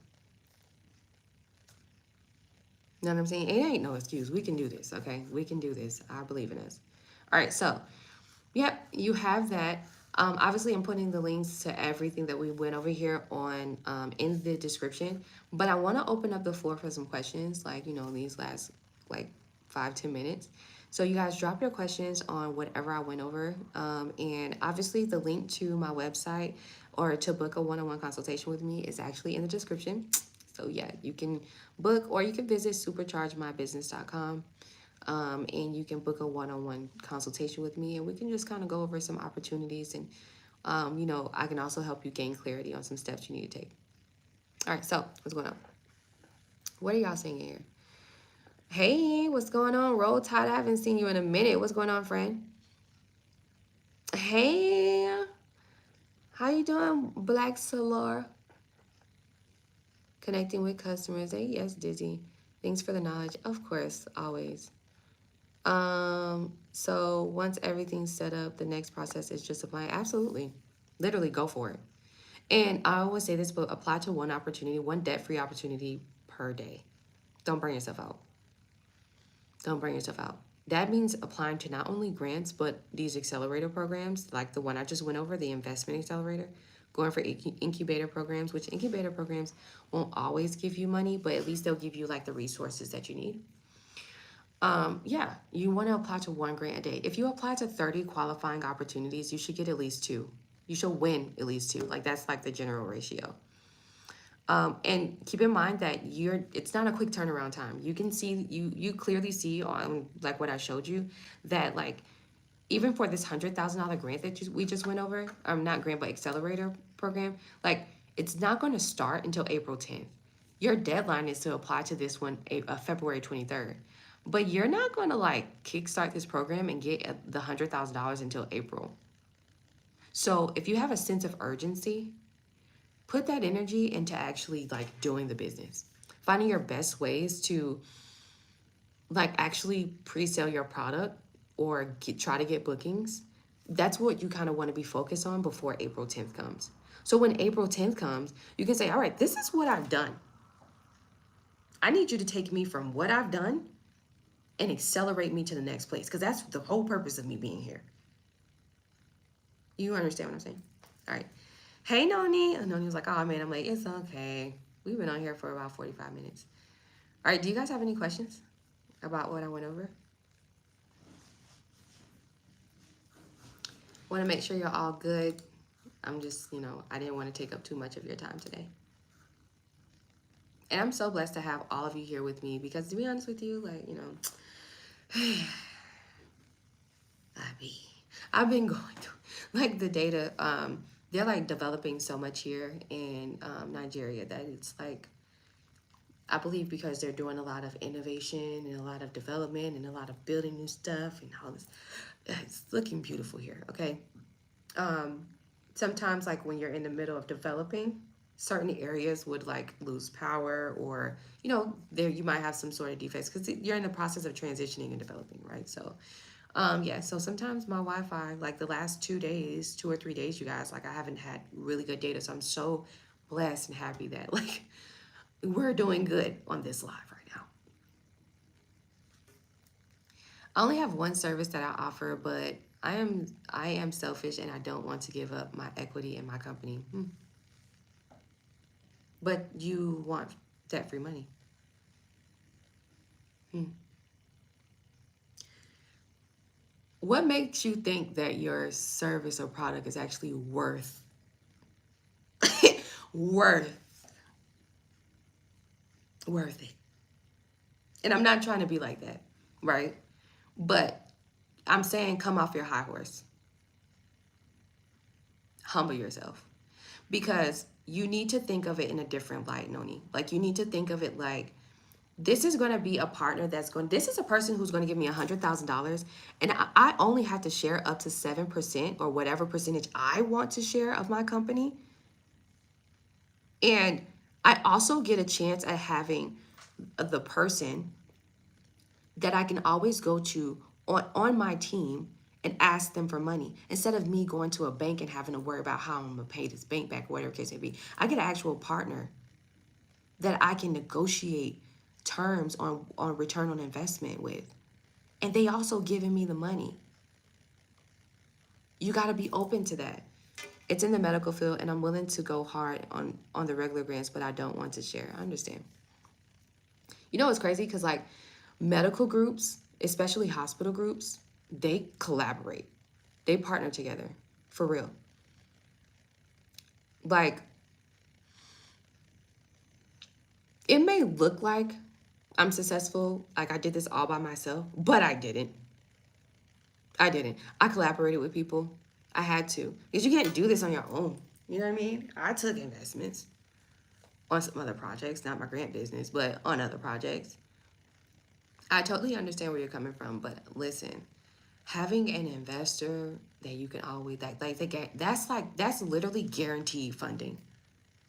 You know what I'm saying? It ain't no excuse. We can do this, okay? We can do this. I believe in us. All right, so, yep, you have that. Obviously, I'm putting the links to everything that we went over here on in the description. But I want to open up the floor for some questions, like, these last, like, 5-10 minutes. So you guys drop your questions on whatever I went over. And obviously, the link to my website or to book a one-on-one consultation with me is actually in the description. So yeah, you can book, or you can visit superchargemybusiness.com, and you can book a one-on-one consultation with me, and we can just kind of go over some opportunities, and I can also help you gain clarity on some steps you need to take. All right, so what's going on? What are y'all saying here? Hey, what's going on? Roll Tide, I haven't seen you in a minute. What's going on, friend? Hey, how you doing, Black Solar? Connecting with customers. Hey, yes, Dizzy. Thanks for the knowledge. Of course, always. So once everything's set up, the next process is just applying. Absolutely. Literally go for it. And I always say this, but apply to one opportunity, one debt-free opportunity per day. Don't burn yourself out. Don't burn yourself out. That means applying to not only grants, but these accelerator programs, like the one I just went over, the investment accelerator, going for incubator programs, which incubator programs won't always give you money, but at least they'll give you like the resources that you need. Yeah, you want to apply to one grant a day. If you apply to 30 qualifying opportunities, you should get at least 2. You should win at least 2. Like that's like the general ratio. And keep in mind that it's not a quick turnaround time. You can see, you clearly see on like what I showed you that like even for this $100,000 grant that we just went over, not grant, but accelerator program, like it's not going to start until April 10th. Your deadline is to apply to this one February 23rd. But you're not going to like kickstart this program and get the $100,000 until April. So if you have a sense of urgency, put that energy into actually like doing the business, finding your best ways to like actually pre-sale your product or try to get bookings. That's what you kind of want to be focused on before April 10th comes. So when April 10th comes, you can say, all right, this is what I've done. I need you to take me from what I've done and accelerate me to the next place, because that's the whole purpose of me being here. You understand what I'm saying? All right. Hey, Noni. And Noni was like, oh, man. I'm like, it's okay. We've been on here for about 45 minutes. All right. Do you guys have any questions about what I went over? Want to make sure you're all good. I'm just, I didn't want to take up too much of your time today. And I'm so blessed to have all of you here with me because, to be honest with you, like, I've been going through, like, the data, they're, like, developing so much here in Nigeria that it's, like, I believe because they're doing a lot of innovation and a lot of development and a lot of building new stuff and all this. It's looking beautiful here, okay? Sometimes, like, when you're in the middle of developing, certain areas would, like, lose power or, there you might have some sort of defects because you're in the process of transitioning and developing, right? So, yeah, so sometimes my Wi-Fi, like the last 2 days, 2 or 3 days, you guys, like I haven't had really good data. So I'm so blessed and happy that like we're doing good on this live right now. I only have one service that I offer, but I am selfish and I don't want to give up my equity in my company. But you want debt-free money. What makes you think that your service or product is actually worth it? And I'm not trying to be like that, right? But I'm saying come off your high horse. Humble yourself. Because you need to think of it in a different light, Noni. Like you need to think of it like this is going to be a partner this is a person who's going to give me $100,000 and I only have to share up to 7% or whatever percentage I want to share of my company. And I also get a chance at having the person that I can always go to on my team and ask them for money instead of me going to a bank and having to worry about how I'm going to pay this bank back or whatever case may be. I get an actual partner that I can negotiate terms on return on investment with. And they also giving me the money. You got to be open to that. It's in the medical field and I'm willing to go hard on the regular grants, but I don't want to share. I understand. You know what's crazy? Because like medical groups, especially hospital groups, they collaborate. They partner together, for real. Like, it may look like I'm successful, like I did this all by myself, but I didn't. I didn't. I collaborated with people. I had to. Because you can't do this on your own. You know what I mean? I took investments on some other projects, not my grant business, but on other projects. I totally understand where you're coming from, but listen, having an investor that you can always like they get, that's literally guaranteed funding.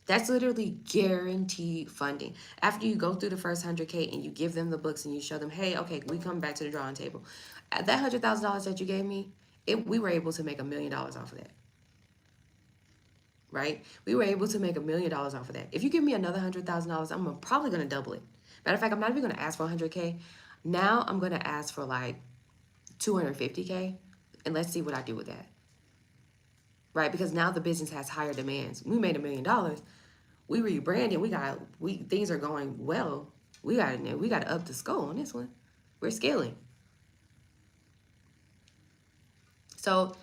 That's literally guaranteed funding. After you go through the first 100K and you give them the books and you show them, hey, okay, we come back to the drawing table. At that $100,000 that you gave me, we were able to make $1 million off of that, right? We were able to make $1 million off of that. If you give me another $100,000, I'm probably gonna double it. Matter of fact, I'm not even gonna ask for 100K. Now I'm gonna ask for like 250K, and let's see what I do with that, right? Because now the business has higher demands. We made $1 million. We rebranded. Things are going well. We got to up the score on this one. We're scaling. So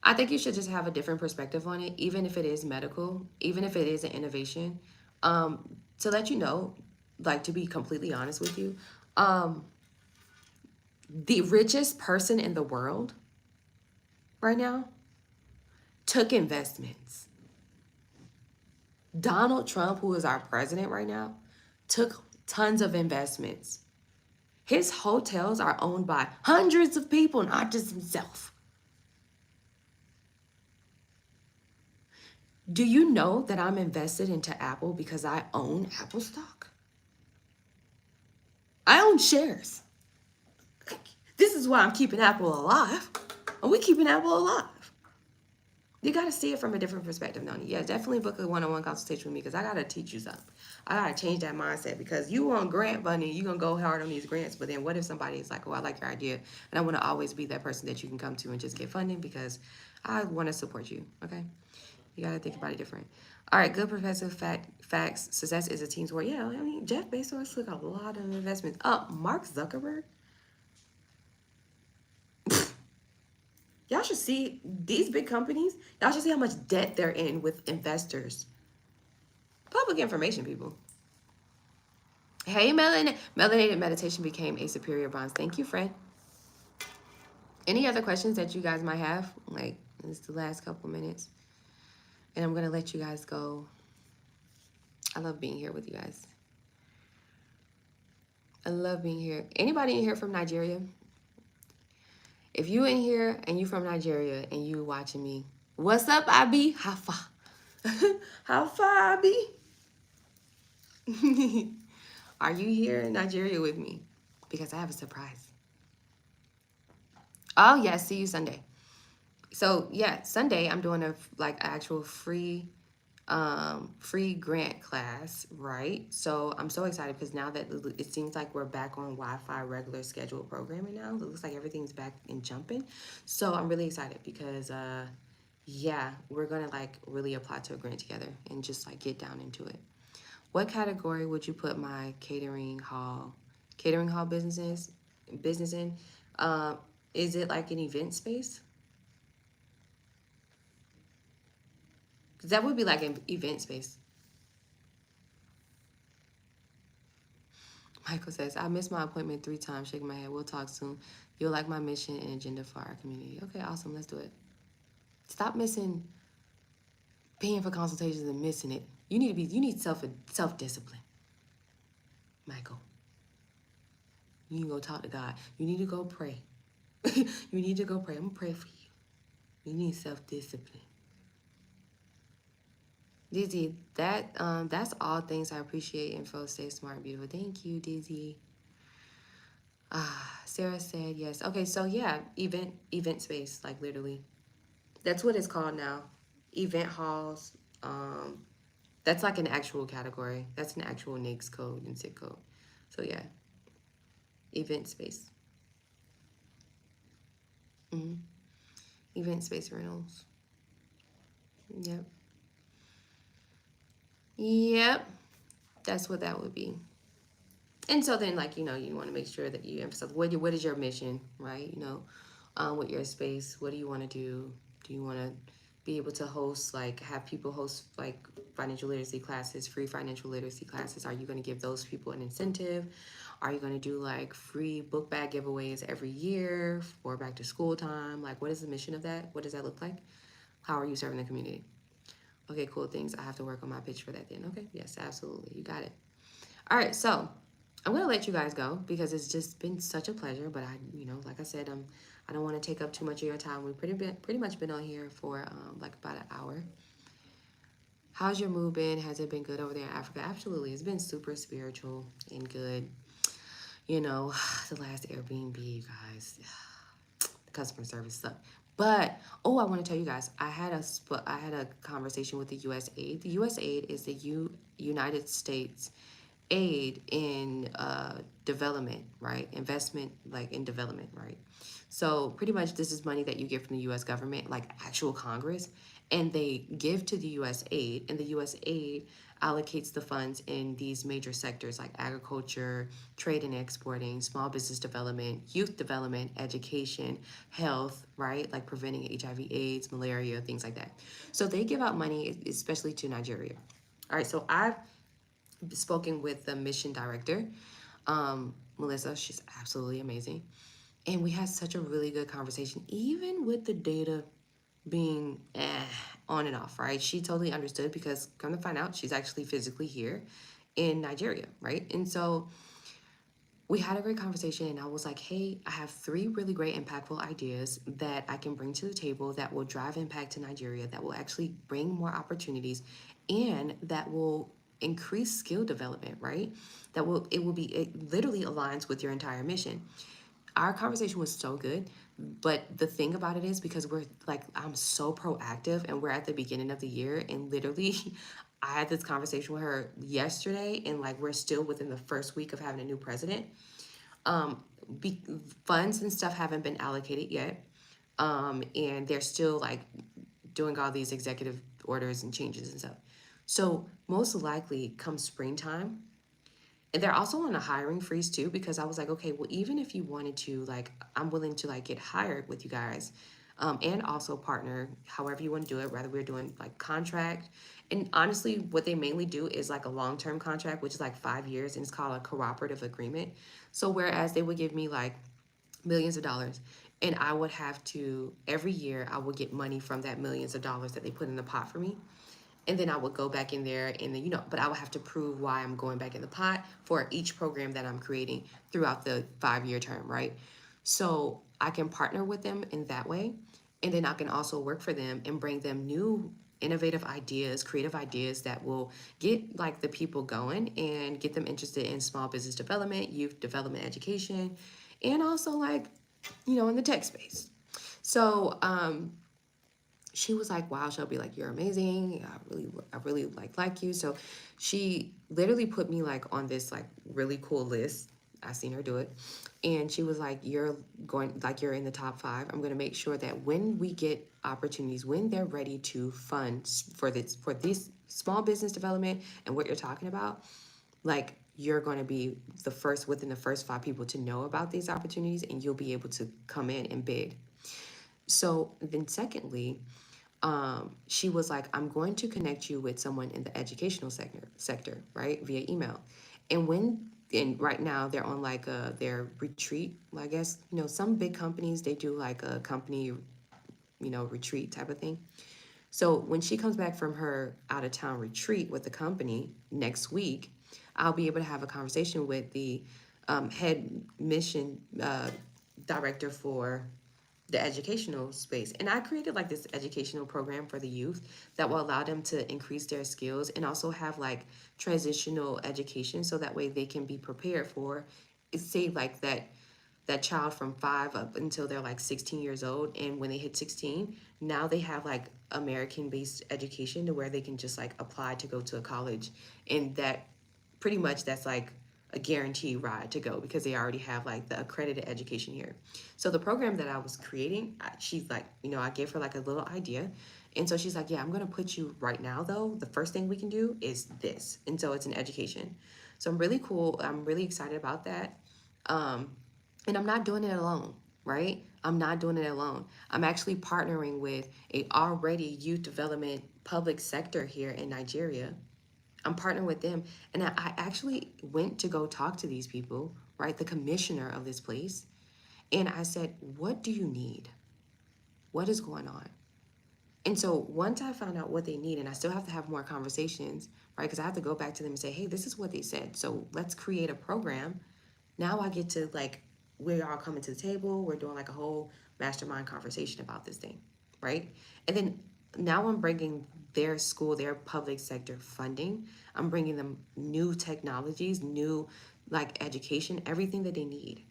I think you should just have a different perspective on it, even if it is medical, even if it is an innovation. To let you know, like, to be completely honest with you, the richest person in the world right now took investments. Donald Trump, who is our president right now, took tons of investments. His hotels are owned by hundreds of people, not just himself. Do you know that I'm invested into Apple because I own Apple stock? I own shares. This is why I'm keeping Apple alive. And we keeping Apple alive. You got to see it from a different perspective, Noni. Yeah, definitely book a one-on-one consultation with me because I got to teach you something. I got to change that mindset because you want grant money, you're going to go hard on these grants. But then what if somebody is like, oh, I like your idea. And I want to always be that person that you can come to and just get funding because I want to support you, okay? You got to think about it different. All right, good professor facts. Success is a team sport. Yeah, I mean, Jeff Bezos took a lot of investments. Mark Zuckerberg. Y'all should see these big companies. Y'all should see how much debt they're in with investors. Public information, people. Hey, melanated meditation became a superior bronze. Thank you, friend. Any other questions that you guys might have? Like, it's the last couple minutes. And I'm going to let you guys go. I love being here with you guys. I love being here. Anybody in here from Nigeria? If you in here and you from Nigeria and you watching me, what's up, Abi? How far? How far, Abi? Are you here in Nigeria with me? Because I have a surprise. Oh, yeah, see you Sunday. So, yeah, Sunday I'm doing a actual free grant class, right? So I'm so excited because now that it seems like we're back on Wi-Fi regular scheduled programming now. It looks like everything's back and jumping. So I'm really excited because yeah, we're gonna like really apply to a grant together and just like get down into it. What category would you put my catering hall business in? Is it like an event space? Because that would be like an event space. Michael says, I missed my appointment 3 times, shaking my head. We'll talk soon. You'll like my mission and agenda for our community. Okay, awesome. Let's do it. Stop missing paying for consultations and missing it. You need self-discipline. Michael. You need to go talk to God. You need to go pray. You need to go pray. I'm gonna pray for you. You need self-discipline. Dizzy, that's all things I appreciate. Info, stay smart and beautiful. Thank you, Dizzy. Sarah said yes. Okay, so yeah, event space, like literally. That's what it's called now. Event halls. That's like an actual category. That's an actual NAICS code and SIC code. So yeah, event space. Event space rentals. Yep. Yep. That's what that would be. And so then, like, you know, you want to make sure that you emphasize what is your mission, right? You know, with your space, what do you want to do? Do you want to be able to host, like have people host like financial literacy classes, free financial literacy classes? Are you going to give those people an incentive? Are you going to do like free book bag giveaways every year for back to school time? Like, what is the mission of that? What does that look like? How are you serving the community? Okay, cool things. I have to work on my pitch for that then. Okay, yes, absolutely. You got it. All right, so I'm gonna let you guys go because it's just been such a pleasure. But like I said, I don't want to take up too much of your time. We've pretty much been on here for like about an hour. How's your mood been? Has it been good over there in Africa? Absolutely, it's been super spiritual and good. You know, the last Airbnb, you guys, the customer service sucked. But I want to tell you guys, I had a conversation with the USAID. The USAID is the United States aid in development, right? Investment, like in development, right? So pretty much this is money that you get from the U.S. government, like actual Congress, and they give to the U.S. aid, and the U.S. aid allocates the funds in these major sectors like agriculture, trade and exporting, small business development, youth development, education, health, right? Like preventing HIV/AIDS, malaria, things like that. So they give out money, especially to Nigeria. All right, so I've spoken with the mission director, Melissa. She's absolutely amazing. And we had such a really good conversation, even with the data being on and off, right? She totally understood because come to find out, she's actually physically here in Nigeria, right? And so we had a great conversation, and I was like, hey, I have three really great impactful ideas that I can bring to the table that will drive impact to Nigeria, that will actually bring more opportunities, and that will increase skill development, right? It literally aligns with your entire mission. Our conversation was so good, but the thing about it is because I'm so proactive and we're at the beginning of the year, and literally I had this conversation with her yesterday, and like we're still within the first week of having a new president. um Funds and stuff haven't been allocated yet, and they're still like doing all these executive orders and changes and stuff. So most likely come springtime, and they're also on a hiring freeze too, because I was like, okay, well, even if you wanted to, like, I'm willing to like get hired with you guys, and also partner, however you want to do it. Rather, we're doing like contract, and honestly, what they mainly do is like a long-term contract, which is like 5 years, and it's called a cooperative agreement. So whereas they would give me like millions of dollars, and I would have to every year I would get money from that millions of dollars that they put in the pot for me, and then I would go back in there, and then but I would have to prove why I'm going back in the pot for each program that I'm creating throughout the 5 year term, right? So I can partner with them in that way, and then I can also work for them and bring them new innovative ideas, creative ideas that will get like the people going and get them interested in small business development, youth development, education, and also like in the tech space. So she was like, wow, Shelby, like you're amazing. I really like you. So she literally put me like on this like really cool list. I seen her do it. And she was like, you're in the top 5. I'm gonna make sure that when we get opportunities, when they're ready to fund for this small business development and what you're talking about, like you're going to be the first within the first 5 people to know about these opportunities, and you'll be able to come in and bid. So then secondly, she was like, I'm going to connect you with someone in the educational sector, right, via email. And right now they're on like their retreat. I guess some big companies, they do like a company retreat type of thing. So when she comes back from her out of town retreat with the company next week, I'll be able to have a conversation with the head mission director for the educational space. And I created like this educational program for the youth that will allow them to increase their skills and also have like transitional education, so that way they can be prepared for, say, like that child from 5 up until they're like 16 years old. And when they hit 16, now they have like American based education to where they can just like apply to go to a college. And that pretty much that's like a guaranteed ride to go because they already have like the accredited education here. So the program that I was creating, she's like, I gave her like a little idea. And so she's like, yeah, I'm going to put you right now, though. The first thing we can do is this. And so it's an education. So I'm really excited about that. And I'm not doing it alone. right? I'm not doing it alone. I'm actually partnering with a already youth development public sector here in Nigeria. I'm partnering with them. And I actually went to go talk to these people, right? The commissioner of this place. And I said, what do you need? What is going on? And so once I found out what they need, and I still have to have more conversations, right? Because I have to go back to them and say, hey, this is what they said. So let's create a program. Now I get to like, we're all coming to the table. We're doing like a whole mastermind conversation about this thing, right? And then now I'm bringing their school, their public sector funding. I'm bringing them new technologies, new like education, everything that they need,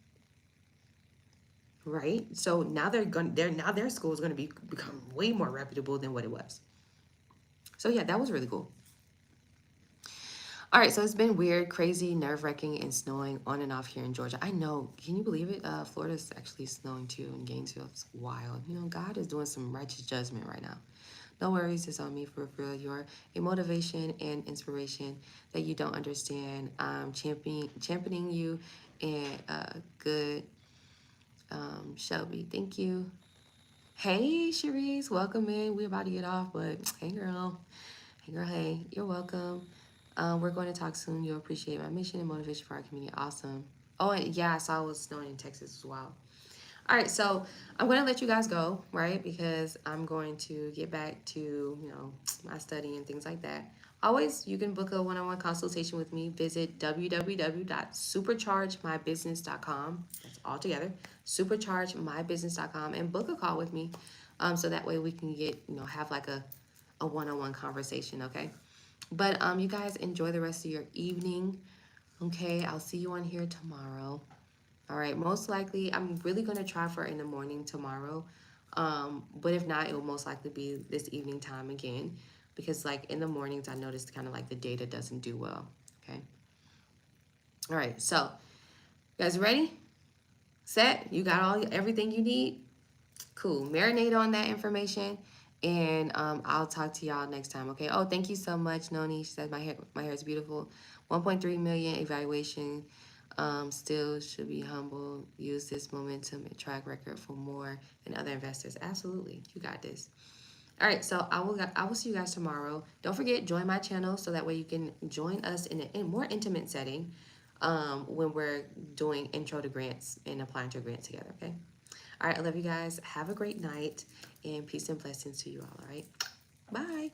right? So now now their school is going to become way more reputable than what it was. So yeah, that was really cool. All right, so it's been weird, crazy, nerve-wracking, and snowing on and off here in Georgia. I know. Can you believe it? Florida's actually snowing too in Gainesville. It's wild. You know, God is doing some righteous judgment right now. No worries, it's on me for real. You're a motivation and inspiration that you don't understand. Championing you and good Shelby. Thank you. Hey, Cherise, welcome in. We're about to get off, but hey, girl. Hey, girl, hey. You're welcome. We're going to talk soon. You'll appreciate my mission and motivation for our community. Awesome. Oh, and yeah, I saw it was snowing in Texas as well. All right, so I'm going to let you guys go, right? Because I'm going to get back to, my study and things like that. Always, you can book a one-on-one consultation with me. Visit www.superchargemybusiness.com. That's all together. Superchargemybusiness.com and book a call with me. So that way we can have like a one-on-one conversation, okay? But you guys enjoy the rest of your evening. Okay, I'll see you on here tomorrow. All right, most likely, I'm really going to try for in the morning tomorrow. But if not, it will most likely be this evening time again. Because, like, in the mornings, I noticed kind of like the data doesn't do well. Okay. All right, so, you guys ready? Set? You got everything you need? Cool. Marinate on that information. And I'll talk to y'all next time, okay? Oh, thank you so much, Noni. She said my hair is beautiful. 1.3 million evaluation. Still should be humble. Use this momentum and track record for more and other investors. Absolutely, you got this. All right, so I will see you guys tomorrow. Don't forget, join my channel so that way you can join us in a more intimate setting when we're doing intro to grants and applying to a grant together. Okay. All right, I love you guys. Have a great night and peace and blessings to you all. All right, bye.